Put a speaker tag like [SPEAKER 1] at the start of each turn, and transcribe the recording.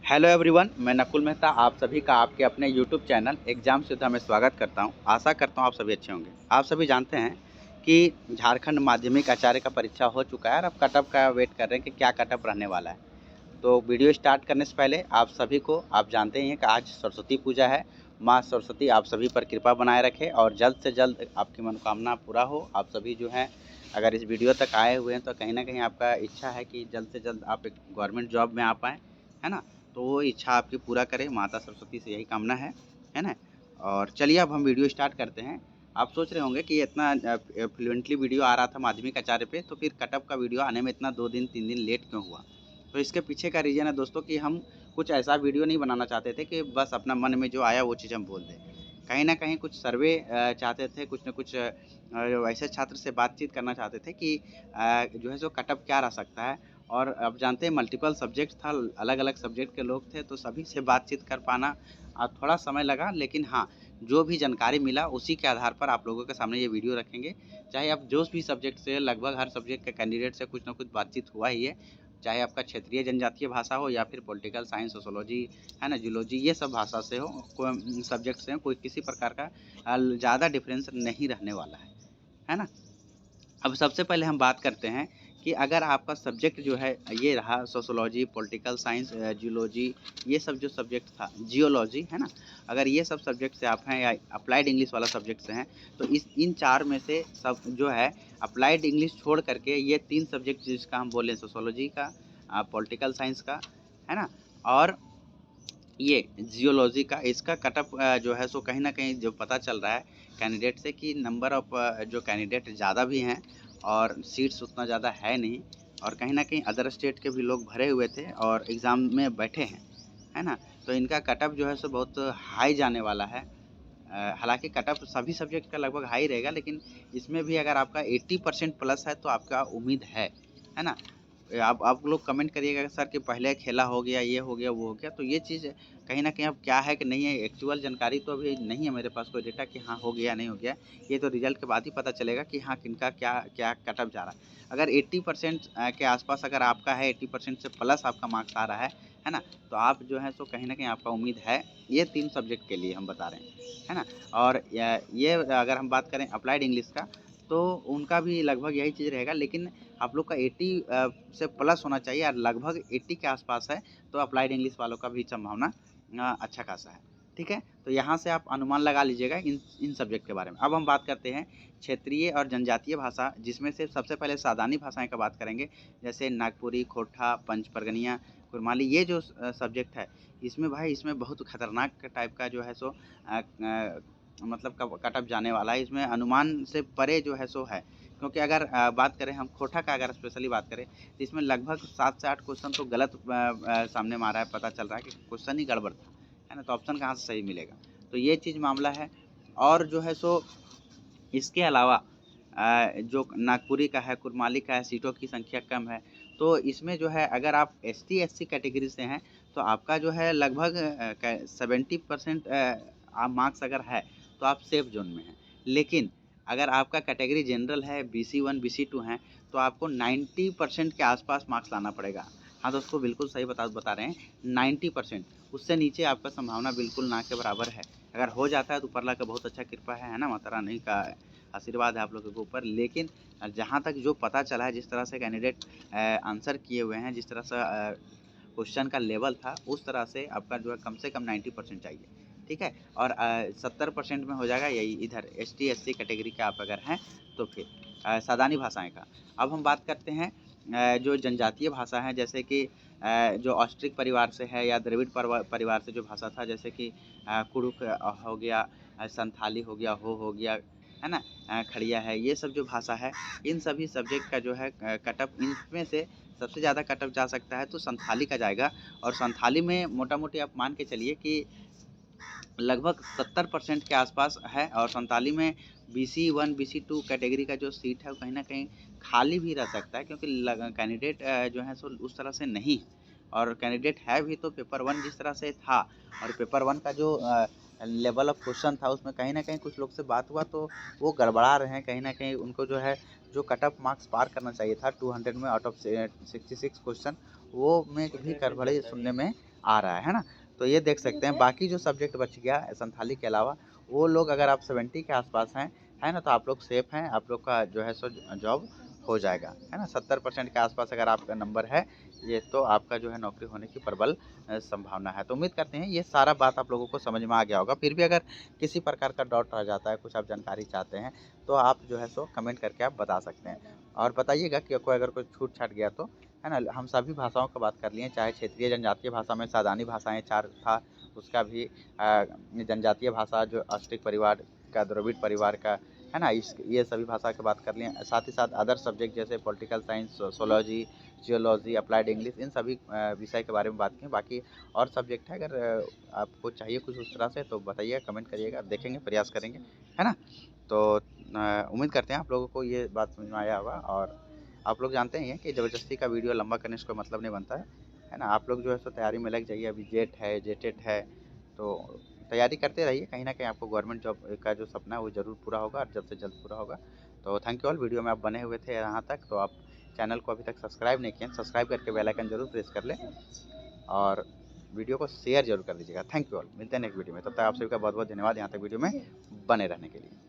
[SPEAKER 1] Hello everyone, मैं नकुल मेहता आप सभी का आपके अपने यूट्यूब चैनल एग्जाम सुविधा में स्वागत करता हूं। आशा करता हूं आप सभी अच्छे होंगे। आप सभी जानते हैं कि झारखंड माध्यमिक आचार्य का परीक्षा हो चुका है और अब कट ऑफ का वेट कर रहे हैं कि क्या कट ऑफ रहने वाला है। तो वीडियो स्टार्ट करने से पहले आप सभी को आप जानते ही हैं कि आज सरस्वती पूजा है। माँ सरस्वती आप सभी पर कृपा बनाए रखे और जल्द से जल्द आपकी मनोकामना पूरा हो। आप सभी जो हैं अगर इस वीडियो तक आए हुए हैं तो कहीं ना कहीं आपका इच्छा है कि जल्द से जल्द आप एक गवर्नमेंट जॉब में आ पाएँ, है ना। तो वो इच्छा आपकी पूरा करें, माता सरस्वती से यही कामना है ना। और चलिए अब हम वीडियो स्टार्ट करते हैं। आप सोच रहे होंगे कि इतना फ्लुएंटली वीडियो आ रहा था माध्यमिक आचार्य पे, तो फिर कट ऑफ का वीडियो आने में इतना 2 दिन 3 दिन लेट क्यों हुआ। तो इसके पीछे का रीज़न है दोस्तों कि हम कुछ ऐसा वीडियो नहीं बनाना चाहते थे कि बस अपना मन में जो आया वो चीज़ हम बोल दें। कहीं न कहीं कुछ सर्वे चाहते थे, कुछ न कुछ वैसे छात्र से बातचीत करना चाहते थे कि जो है सो कट ऑफ क्या रह सकता है। और अब जानते हैं मल्टीपल सब्जेक्ट था, अलग-अलग सब्जेक्ट के लोग थे, तो सभी से बातचीत कर पाना थोड़ा समय लगा। लेकिन हाँ, जो भी जानकारी मिला उसी के आधार पर आप लोगों के सामने ये वीडियो रखेंगे। चाहे आप जो भी सब्जेक्ट से, लगभग हर सब्जेक्ट के कैंडिडेट से कुछ न कुछ बातचीत हुआ ही है। चाहे आपका क्षेत्रीय जनजातीय भाषा हो या फिर पॉलिटिकल साइंस, सोशियोलॉजी, है ना, जूलॉजी, ये सब भाषा से हो, कोई सब्जेक्ट से हो, कोई किसी प्रकार का ज़्यादा डिफरेंस नहीं रहने वाला है ना। अब सबसे पहले हम बात करते हैं कि अगर आपका सब्जेक्ट जो है ये रहा सोशियोलॉजी, पॉलिटिकल साइंस, जूलॉजी, ये सब जो सब्जेक्ट था, जियोलॉजी, है ना। अगर ये सब सब्जेक्ट से आप हैं या अप्लाइड इंग्लिश वाला सब्जेक्ट से हैं, तो इन चार में से सब जो है अप्लाइड इंग्लिश छोड़ करके ये 3 सब्जेक्ट जिसका हम बोलें, सोशियोलॉजी का, पॉलिटिकल साइंस का, है ना, और ये जियोलॉजी का, इसका कट ऑफ जो है सो कहीं न कहीं जो पता चल रहा है कैंडिडेट से कि नंबर ऑफ जो कैंडिडेट ज़्यादा भी हैं और सीट्स उतना ज़्यादा है नहीं। और कहीं न कहीं अदर स्टेट के भी लोग भरे हुए थे और एग्ज़ाम में बैठे हैं, है ना। तो इनका कट ऑफ जो है सो बहुत हाई जाने वाला है। हालाँकि कट ऑफ सभी सब्जेक्ट का लगभग हाई रहेगा, लेकिन इसमें भी अगर आपका 80% प्लस है तो आपका उम्मीद है ना। आप लोग कमेंट करिएगा सर कि पहले खेला हो गया, ये हो गया, वो हो गया। तो ये चीज़ कहीं न कहीं अब क्या है कि नहीं है, एक्चुअल जानकारी तो अभी नहीं है मेरे पास कोई डेटा कि हाँ हो गया, नहीं हो गया। ये तो रिज़ल्ट के बाद ही पता चलेगा कि हाँ किनका क्या क्या कट ऑफ जा रहा है। अगर 80% के आस-पास अगर आपका है, 80% से प्लस आपका मार्क्स आ रहा है ना? तो आप जो है सो कहीं न कहीं आपका उम्मीद है, ये 3 सब्जेक्ट के लिए हम बता रहे हैं ना? और ये अगर हम बात करें अप्लाइड इंग्लिश का, तो उनका भी लगभग यही चीज़ रहेगा, लेकिन आप लोग का 80 से प्लस होना चाहिए और लगभग 80 के आसपास है, तो अप्लाइड इंग्लिश वालों का भी संभावना अच्छा खासा है। ठीक है? तो यहाँ से आप अनुमान लगा लीजिएगा इन इन सब्जेक्ट के बारे में। अब हम बात करते हैं क्षेत्रीय और जनजातीय भाषा, जिसमें से सबसे पहले सादानी भाषाएँ का बात करेंगे। जैसे नागपुरी, खोरठा, पंच परगनिया, कुरमाली, ये जो सब्जेक्ट है, इसमें भाई इसमें बहुत खतरनाक टाइप का जो है सो मतलब कट ऑफ जाने वाला है। इसमें अनुमान से परे जो है सो है। क्योंकि अगर बात करें हम खोरठा का, अगर स्पेशली बात करें, तो इसमें लगभग 7 से 8 क्वेश्चन तो गलत सामने में आ रहा है, पता चल रहा है कि क्वेश्चन ही गड़बड़ था, है ना। तो ऑप्शन कहाँ से सही मिलेगा। तो ये चीज़ मामला है। और जो है सो इसके अलावा जो नागपुरी का है, कुरमाली का है, सीटों की संख्या कम है। तो इसमें जो है अगर आप एसटी एससी कैटेगरी से हैं, तो आपका जो है लगभग 70% मार्क्स अगर है तो आप सेफ जोन में हैं। लेकिन अगर आपका कैटेगरी जनरल है, बीसी 1 बीसी 2 हैं, तो आपको 90% के आसपास मार्क्स लाना पड़ेगा। हाँ दोस्तों, बिल्कुल सही बता रहे हैं, 90%। उससे नीचे आपका संभावना बिल्कुल ना के बराबर है। अगर हो जाता है तो ऊपर वाला का बहुत अच्छा कृपा है ना, माता रानी का आशीर्वाद है आप लोगों के ऊपर। लेकिन जहाँ तक जो पता चला है, जिस तरह से कैंडिडेट आंसर किए हुए हैं, जिस तरह से क्वेश्चन का लेवल था, उस तरह से आपका जो है कम से कम 90% चाहिए। ठीक है। और 70% में हो जाएगा यही इधर एसटी एससी कैटेगरी का आप अगर हैं तो फिर सादानी भाषाएं का। अब हम बात करते हैं जो जनजातीय भाषा है, जैसे कि जो ऑस्ट्रिक परिवार से है या द्रविड़ परिवार से जो भाषा था, जैसे कि कुड़ुक हो गया, संथाली हो गया, हो गया, है ना, खड़िया है, ये सब जो भाषा है, इन सभी सब्जेक्ट का जो है कट ऑफ, इनमें से सबसे ज़्यादा कट ऑफ जा सकता है तो संथाली का जाएगा। और संथाली में मोटा मोटी आप मान के चलिए कि लगभग 70% के आसपास है। और संताली में बीसी 1 बीसी 2 कैटेगरी का जो सीट है वो कहीं ना कहीं खाली भी रह सकता है, क्योंकि कैंडिडेट जो है सो उस तरह से नहीं है। और कैंडिडेट है भी तो पेपर 1 जिस तरह से था, और पेपर 1 का जो लेवल ऑफ क्वेश्चन था, उसमें कहीं ना कहीं कुछ लोग से बात हुआ तो वो गड़बड़ा रहे हैं। कहीं ना कहीं उनको जो है जो कट ऑफ मार्क्स पार करना चाहिए था 200 में आउट ऑफ 66 क्वेश्चन, वो में भी गड़बड़ी सुनने में आ रहा है ना। तो ये देख सकते हैं, बाकी जो सब्जेक्ट बच गया संथाली के अलावा, वो लोग अगर आप 70 के आसपास हैं, है ना, तो आप लोग सेफ हैं, आप लोग का जो है सो जॉब हो जाएगा, है ना। 70% के आसपास अगर आपका नंबर है ये, तो आपका जो है नौकरी होने की प्रबल संभावना है। तो उम्मीद करते हैं ये सारा बात आप लोगों को समझ में आ गया होगा। फिर भी अगर किसी प्रकार का डाउट रह जाता है, कुछ आप जानकारी चाहते हैं, तो आप जो है सो कमेंट करके आप बता सकते हैं। और बताइएगा कि कोई अगर कोई छूट छाट गया तो, है ना। हम सभी भाषाओं की बात कर लिए, चाहे क्षेत्रीय जनजातीय भाषा में सादानी भाषाएं 4 था, उसका भी जनजातीय भाषा जो अस्टिक परिवार का, द्रविड़ परिवार का, है ना, इस ये सभी भाषा की बात कर लिए। साथ ही साथ अदर सब्जेक्ट जैसे political science, sociology, geology, applied English, इन सभी विषय के बारे में बात की। बाकी और सब्जेक्ट है, अगर आपको चाहिए कुछ उस तरह से तो बताइए, कमेंट करिएगा, देखेंगे, प्रयास करेंगे, है ना। तो उम्मीद करते हैं आप लोगों को ये बात समझ में आया होगा। और आप लोग जानते ही हैं कि ज़बरदस्ती का वीडियो लंबा करने से कोई मतलब नहीं बनता है ना। आप लोग जो है सो तैयारी में लग जाइए। अभी जेट है, जेटेट है, तो तैयारी करते रहिए। कहीं न कहीं आपको गवर्नमेंट जॉब का जो सपना है वो ज़रूर पूरा होगा, और जल्द से जल्द पूरा होगा। तो थैंक यू ऑल, वीडियो में आप बने हुए थे यहाँ तक, तो आप चैनल को अभी तक सब्सक्राइब नहीं किए हैं, सब्सक्राइब करके बेल आइकन ज़रूर प्रेस कर लें, और वीडियो को शेयर ज़रूर कर दीजिएगा। थैंक यू ऑल, मिलते हैं नेक्स्ट वीडियो में। तब तक आप सभी का बहुत बहुत धन्यवाद यहाँ तक वीडियो में बने रहने के लिए।